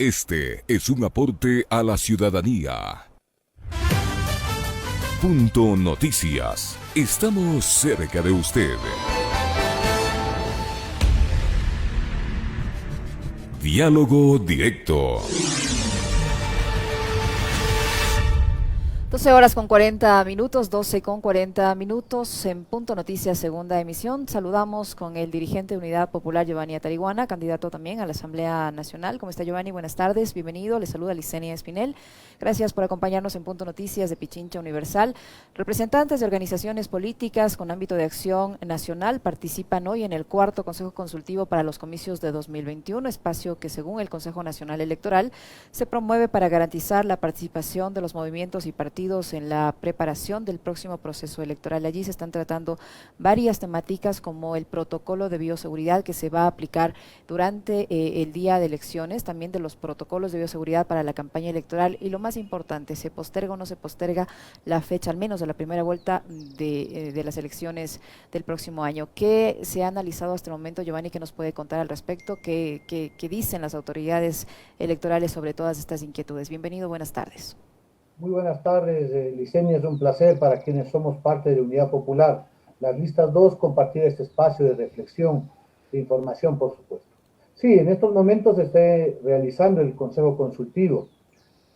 Este es un aporte a la ciudadanía. Punto Noticias. Estamos cerca de usted. Diálogo directo. 12 horas con 40 minutos, 12 con 40 minutos en Punto Noticias, segunda emisión. Saludamos con el dirigente de Unidad Popular, Giovanni Atariguana, candidato también a la Asamblea Nacional. ¿Cómo está, Giovanni? Buenas tardes, bienvenido. Le saluda Licenia Espinel. Gracias por acompañarnos en Punto Noticias de Pichincha Universal. Representantes de organizaciones políticas con ámbito de acción nacional participan hoy en el cuarto Consejo Consultivo para los comicios de 2021, espacio que, según el Consejo Nacional Electoral, se promueve para garantizar la participación de los movimientos y partidos en la preparación del próximo proceso electoral. Allí se están tratando varias temáticas como el protocolo de bioseguridad que se va a aplicar durante el día de elecciones, también de los protocolos de bioseguridad para la campaña electoral y lo más importante, ¿se posterga o no se posterga la fecha, al menos de la primera vuelta de las elecciones del próximo año? ¿Qué se ha analizado hasta el momento, Giovanni, que nos puede contar al respecto? ¿Qué dicen las autoridades electorales sobre todas estas inquietudes? Bienvenido, buenas tardes. Muy buenas tardes, Licenia, es un placer para quienes somos parte de Unidad Popular. Las listas 2, compartir este espacio de reflexión, de información, por supuesto. Sí, en estos momentos se está realizando el Consejo Consultivo.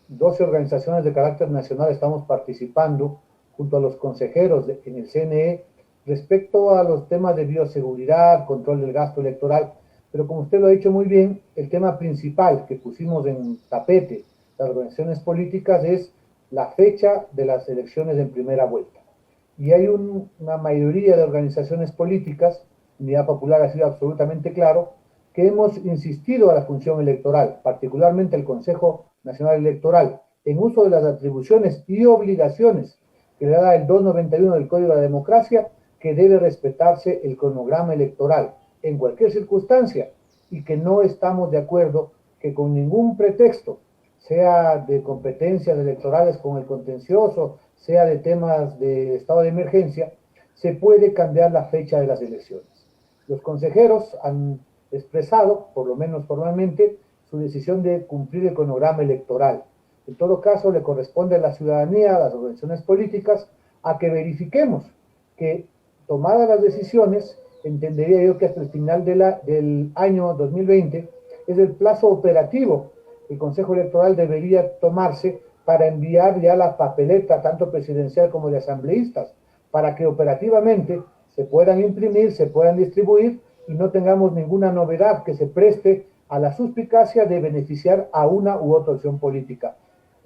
12 organizaciones de carácter nacional estamos participando junto a los consejeros en el CNE respecto a los temas de bioseguridad, control del gasto electoral, pero como usted lo ha dicho muy bien, el tema principal que pusimos en tapete las organizaciones políticas es la fecha de las elecciones en primera vuelta. Y hay una mayoría de organizaciones políticas, Unidad Popular ha sido absolutamente claro, que hemos insistido a la función electoral, particularmente el Consejo Nacional Electoral, en uso de las atribuciones y obligaciones que le da el 291 del Código de la Democracia, que debe respetarse el cronograma electoral en cualquier circunstancia y que no estamos de acuerdo que con ningún pretexto, sea de competencias electorales con el contencioso, sea de temas de estado de emergencia, se puede cambiar la fecha de las elecciones. Los consejeros han expresado, por lo menos formalmente, su decisión de cumplir el cronograma electoral. En todo caso, le corresponde a la ciudadanía, a las organizaciones políticas, a que verifiquemos que, tomadas las decisiones, entendería yo que hasta el final del año 2020 es el plazo operativo el Consejo Electoral debería tomarse para enviar ya la papeleta, tanto presidencial como de asambleístas, para que operativamente se puedan imprimir, se puedan distribuir y no tengamos ninguna novedad que se preste a la suspicacia de beneficiar a una u otra opción política.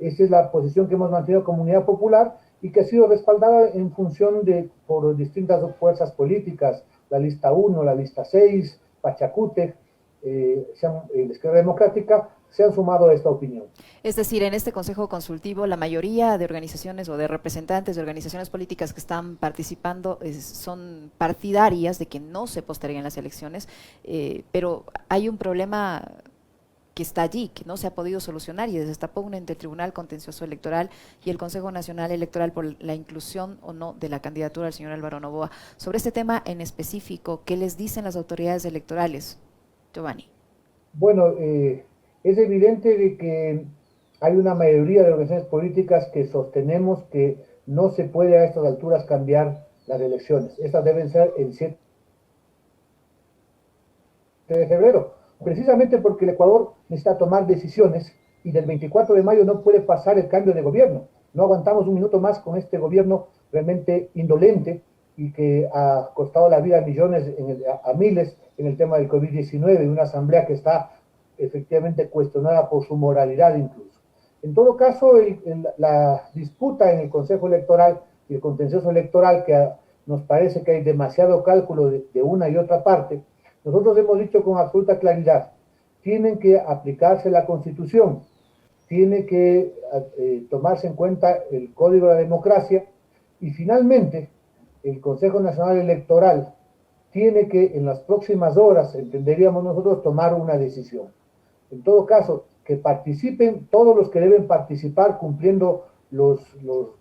Esa es la posición que hemos mantenido como Unidad Popular y que ha sido respaldada en función por distintas fuerzas políticas, la lista 1, la lista 6, Pachacútec, la Izquierda Democrática, se han sumado a esta opinión. Es decir, en este Consejo Consultivo, la mayoría de organizaciones o de representantes de organizaciones políticas que están participando son partidarias de que no se posterguen las elecciones, pero hay un problema que está allí, que no se ha podido solucionar y se destapó un ente Tribunal Contencioso Electoral y el Consejo Nacional Electoral por la inclusión o no de la candidatura del señor Álvaro Noboa. Sobre este tema en específico, ¿qué les dicen las autoridades electorales, Giovanni? Bueno, es evidente de que hay una mayoría de organizaciones políticas que sostenemos que no se puede a estas alturas cambiar las elecciones. Estas deben ser el 7 de febrero, precisamente porque el Ecuador necesita tomar decisiones y del 24 de mayo no puede pasar el cambio de gobierno. No aguantamos un minuto más con este gobierno realmente indolente y que ha costado la vida a millones, a miles en el tema del COVID-19 y una asamblea que está efectivamente cuestionada por su moralidad incluso. En todo caso, la disputa en el Consejo Electoral y el contencioso electoral, que nos parece que hay demasiado cálculo de una y otra parte, nosotros hemos dicho con absoluta claridad, tienen que aplicarse la Constitución, tiene que tomarse en cuenta el Código de la Democracia y finalmente el Consejo Nacional Electoral tiene que en las próximas horas, entenderíamos nosotros, tomar una decisión. En todo caso, que participen todos los que deben participar cumpliendo los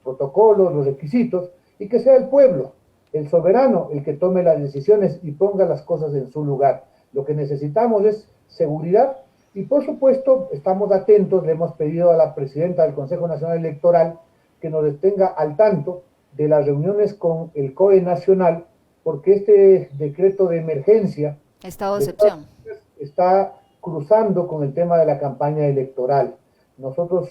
protocolos, los requisitos, y que sea el pueblo, el soberano, el que tome las decisiones y ponga las cosas en su lugar. Lo que necesitamos es seguridad Y por supuesto, estamos atentos, le hemos pedido a la presidenta del Consejo Nacional Electoral que nos tenga al tanto de las reuniones con el COE Nacional, porque este decreto de emergencia Estado de excepción. está cruzando con el tema de la campaña electoral. Nosotros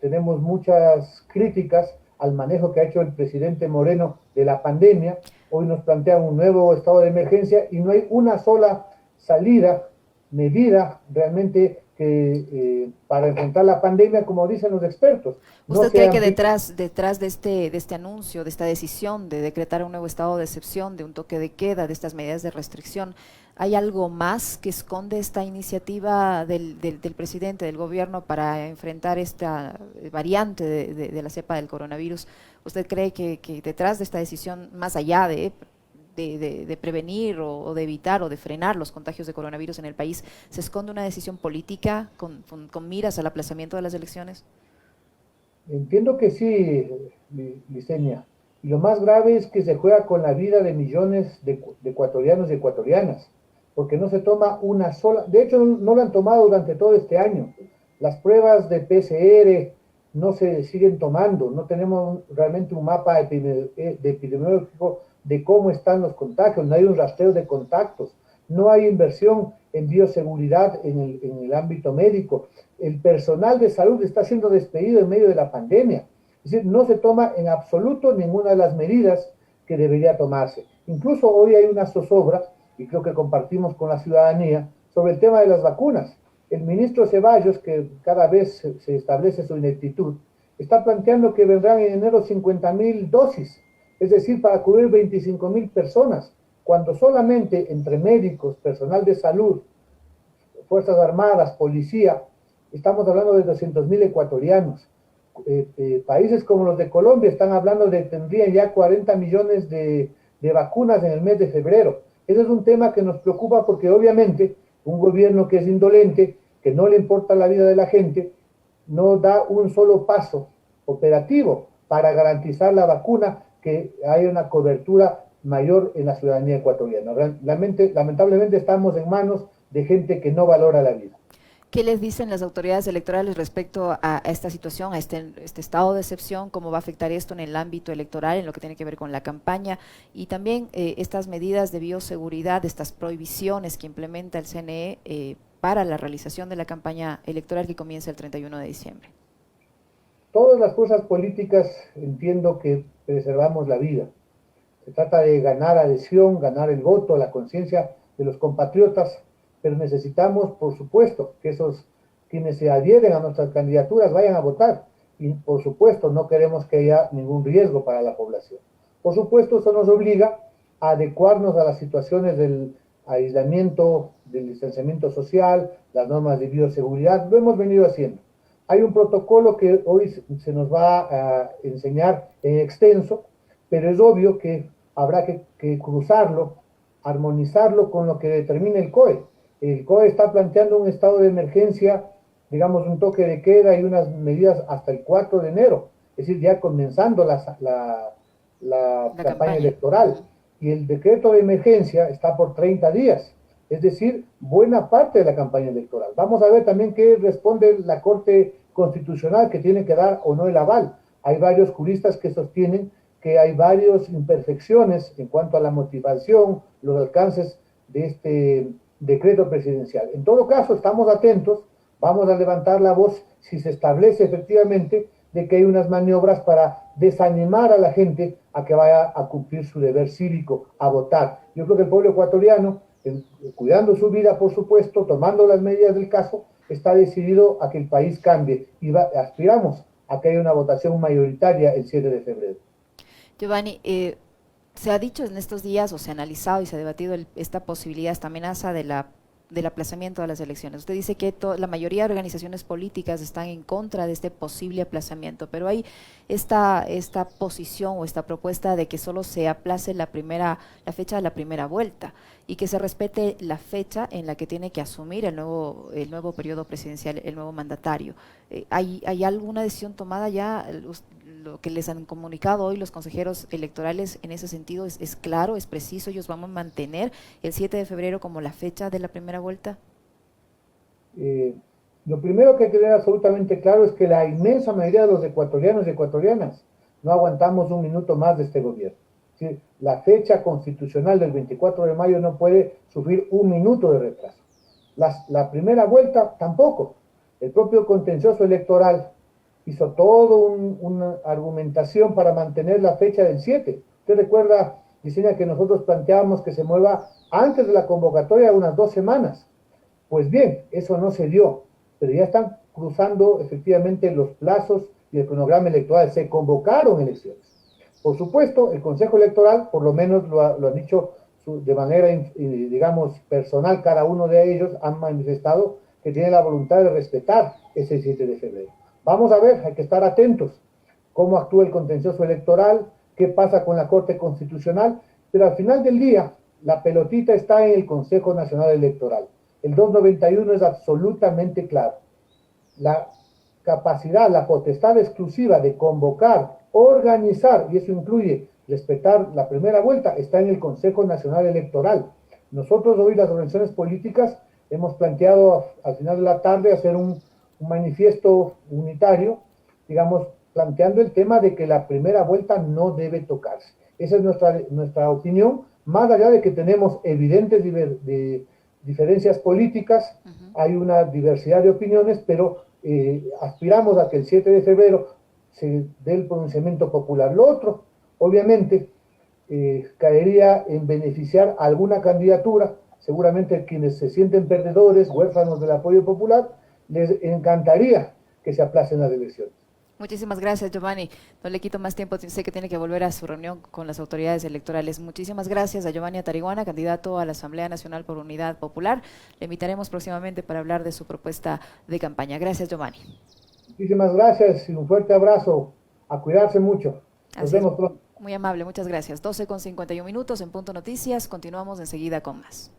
tenemos muchas críticas al manejo que ha hecho el presidente Moreno de la pandemia. Hoy nos plantean un nuevo estado de emergencia y no hay una sola salida, medida realmente que para enfrentar la pandemia, como dicen los expertos. ¿Usted cree que detrás de este anuncio, de esta decisión de decretar un nuevo estado de excepción, de un toque de queda, de estas medidas de restricción, hay algo más que esconde esta iniciativa del presidente, del gobierno, para enfrentar esta variante de la cepa del coronavirus? ¿Usted cree que detrás de esta decisión, más allá de prevenir o de evitar o de frenar los contagios de coronavirus en el país, se esconde una decisión política con miras al aplazamiento de las elecciones? Entiendo que sí, Licenia. Y lo más grave es que se juega con la vida de millones de ecuatorianos y ecuatorianas, porque no se toma una sola, de hecho no lo han tomado durante todo este año. Las pruebas de PCR no se siguen tomando, no tenemos realmente un mapa epidemiológico de cómo están los contagios, no hay un rastreo de contactos, no hay inversión en bioseguridad en el ámbito médico. El personal de salud está siendo despedido en medio de la pandemia. Es decir, no se toma en absoluto ninguna de las medidas que debería tomarse. Incluso hoy hay una zozobra, y creo que compartimos con la ciudadanía, sobre el tema de las vacunas. El ministro Ceballos, que cada vez se establece su ineptitud, está planteando que vendrán en enero 50.000 dosis, es decir, para cubrir 25.000 personas, cuando solamente entre médicos, personal de salud, Fuerzas Armadas, policía, estamos hablando de 200.000 ecuatorianos. Países como los de Colombia están hablando de tendrían ya 40 millones de vacunas en el mes de febrero. Ese es un tema que nos preocupa porque obviamente un gobierno que es indolente, que no le importa la vida de la gente, no da un solo paso operativo para garantizar la vacuna, que haya una cobertura mayor en la ciudadanía ecuatoriana. Lamentablemente estamos en manos de gente que no valora la vida. ¿Qué les dicen las autoridades electorales respecto a esta situación, a este estado de excepción? ¿Cómo va a afectar esto en el ámbito electoral, en lo que tiene que ver con la campaña? Y también estas medidas de bioseguridad, estas prohibiciones que implementa el CNE para la realización de la campaña electoral que comienza el 31 de diciembre. Todas las fuerzas políticas entiendo que preservamos la vida. Se trata de ganar adhesión, ganar el voto, la conciencia de los compatriotas, pero necesitamos, por supuesto, que quienes se adhieren a nuestras candidaturas vayan a votar. Y, por supuesto, no queremos que haya ningún riesgo para la población. Por supuesto, eso nos obliga a adecuarnos a las situaciones del aislamiento, del distanciamiento social, las normas de bioseguridad. Lo hemos venido haciendo. Hay un protocolo que hoy se nos va a enseñar en extenso, pero es obvio que habrá que cruzarlo, armonizarlo con lo que determina el COE. El COE está planteando un estado de emergencia, digamos un toque de queda y unas medidas hasta el 4 de enero, es decir, ya comenzando la campaña electoral. Y el decreto de emergencia está por 30 días, es decir, buena parte de la campaña electoral. Vamos a ver también qué responde la Corte Constitucional, que tiene que dar o no el aval. Hay varios juristas que sostienen que hay varias imperfecciones en cuanto a la motivación, los alcances de este decreto presidencial. En todo caso, estamos atentos, vamos a levantar la voz si se establece efectivamente de que hay unas maniobras para desanimar a la gente a que vaya a cumplir su deber cívico, a votar. Yo creo que el pueblo ecuatoriano, cuidando su vida, por supuesto, tomando las medidas del caso, está decidido a que el país cambie y aspiramos a que haya una votación mayoritaria el 7 de febrero. Giovanni, se ha dicho en estos días, o se ha analizado y se ha debatido esta posibilidad, esta amenaza del aplazamiento de las elecciones. Usted dice que la mayoría de organizaciones políticas están en contra de este posible aplazamiento, pero hay esta posición o esta propuesta de que solo se aplace la fecha de la primera vuelta y que se respete la fecha en la que tiene que asumir el nuevo periodo presidencial, el nuevo mandatario. ¿Hay alguna decisión tomada ya? Lo que les han comunicado hoy los consejeros electorales en ese sentido es claro, es preciso. ¿Ellos van a mantener el 7 de febrero como la fecha de la primera vuelta? Lo primero que hay que tener absolutamente claro es que la inmensa mayoría de los ecuatorianos y ecuatorianas no aguantamos un minuto más de este gobierno. ¿Sí? La fecha constitucional del 24 de mayo no puede sufrir un minuto de retraso. La primera vuelta tampoco. El propio contencioso electoral hizo toda una argumentación para mantener la fecha del 7. Usted recuerda, Yesenia, que nosotros planteábamos que se mueva antes de la convocatoria unas 2 semanas. Pues bien, eso no se dio, pero ya están cruzando efectivamente los plazos y el cronograma electoral. Se convocaron elecciones. Por supuesto, el Consejo Electoral, por lo menos lo han dicho de manera, digamos, personal, cada uno de ellos han manifestado que tiene la voluntad de respetar ese 7 de febrero. Vamos a ver, hay que estar atentos cómo actúa el contencioso electoral, qué pasa con la Corte Constitucional, pero al final del día, la pelotita está en el Consejo Nacional Electoral. El 291 es absolutamente claro. La capacidad, la potestad exclusiva de convocar, organizar, y eso incluye respetar la primera vuelta, está en el Consejo Nacional Electoral. Nosotros hoy, las organizaciones políticas, hemos planteado al final de la tarde hacer un manifiesto unitario, digamos, planteando el tema de que la primera vuelta no debe tocarse. Esa es nuestra opinión, más allá de que tenemos evidentes diferencias políticas, hay una diversidad de opiniones, pero aspiramos a que el 7 de febrero se dé el pronunciamiento popular. Lo otro, obviamente, caería en beneficiar a alguna candidatura. Seguramente quienes se sienten perdedores, huérfanos del apoyo popular, les encantaría que se aplacen las elecciones. Muchísimas gracias, Giovanni. No le quito más tiempo, sé que tiene que volver a su reunión con las autoridades electorales. Muchísimas gracias a Giovanni Atariguana, candidato a la Asamblea Nacional por Unidad Popular. Le invitaremos próximamente para hablar de su propuesta de campaña. Gracias, Giovanni. Muchísimas gracias y un fuerte abrazo. A cuidarse mucho. Nos vemos pronto. Muy amable, muchas gracias. 12:51 en Punto Noticias. Continuamos enseguida con más.